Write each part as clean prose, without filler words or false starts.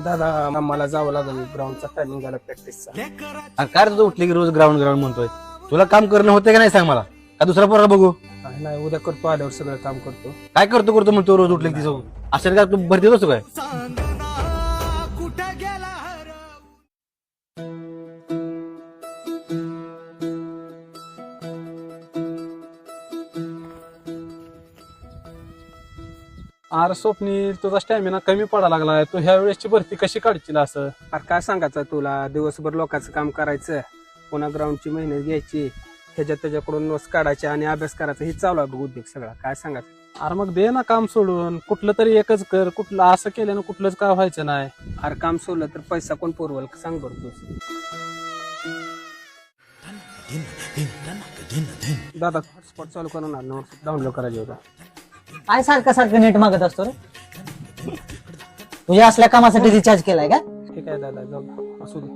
दादा मला जावं लागेल, ग्राउंडचा टायमिंग झाला प्रॅक्टिसचा. काय रे तू उठली की रोज ग्राउंड ग्राउंड म्हणतोय? तुला काम करणं होते का नाही सांग मला, का दुसरा पोरा बघू? काय नाही, उद्या करतो, आल्यावर सगळं काम करतो. काय करतो करतो म्हणतो रोज उठले की तिचं असं काय तू भरती असतो काय? अरे स्वप्नील, तुझा स्टॅमिना कमी पडा लागलाय. तू ह्या वेळेसची भरती कशी काढशील असं? अरे काय सांगायचं तुला, दिवसभर लोकांचं काम करायचं, पुन्हा ग्राउंडची मेहनत घ्यायची, त्याच्याकडून नोट्स काढायचे आणि अभ्यास करायचा, हे चालू आहे बघ उद्योग सगळा. काय सांगायचं? अरे मग दे ना काम सोडून, कुठलं तरी एकच कर. कुठलं असं केल्यानं कुठलंच काय व्हायचं नाही. अरे काम सोडलं तर पैसा कोण पुरवल सांग बरं तू. दादा हॉटस्पॉट चालू करणार, नोट्स डाउनलोड करायचे होता. काय सारखं सारखं नेट मागत असतो रे? तुझ्या असल्या कामासाठी रिचार्ज केलाय का? ठीक आहे दादा, जाऊ असू दे.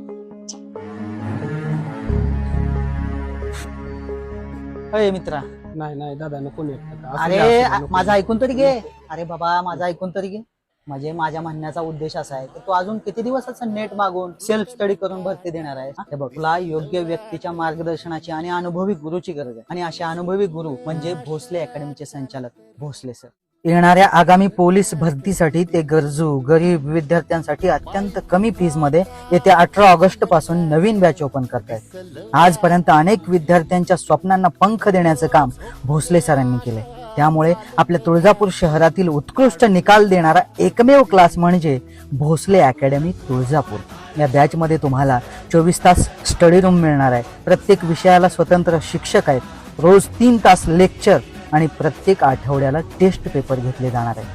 अरे मित्रा, नाही दादा नको नेट. अरे माझं ऐकून तरी घे. अरे बाबा माझं ऐकून तरी घे. म्हणजे माझ्या म्हणण्याचा उद्देश असा आहे की तू अजून किती दिवस असं नेट मागून सेल्फ स्टडी करून भरती देणार आहे? हे बघ, तुला योग्य व्यक्तीच्या मार्गदर्शनाची आणि अनुभवी गुरुची गरज आहे. आणि अशा अनुभवी गुरु म्हणजे भोसले अकॅडमीचे संचालक भोसले सर. येणाऱ्या आगामी पोलीस भरतीसाठी ते गरजू गरीब विद्यार्थ्यांसाठी अत्यंत कमी फीस मध्ये येत्या 18 ऑगस्ट पासून नवीन बॅच ओपन करतायत. आजपर्यंत अनेक विद्यार्थ्यांच्या स्वप्नांना पंख देण्याचं काम भोसले सरांनी केलंय. त्यामुळे आपल्या तुळजापूर शहरातील उत्कृष्ट निकाल देणारा एकमेव क्लास म्हणजे भोसले अकॅडमी तुळजापूर. या बॅच मध्ये तुम्हाला 24 तास स्टडी रूम मिळणार आहे. प्रत्येक विषयाला स्वतंत्र शिक्षक आहेत. रोज 3 तास लेक्चर आणि प्रत्येक आठवड्याला टेस्ट पेपर घेतले जाणार आहे.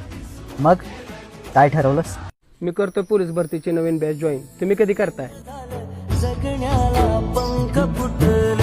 मग काय ठरवलंस? मी करतो पोलीस भरतीची नवीन बॅच जॉईन. तुम्ही कधी करताय? जगण्याला पंख फुटले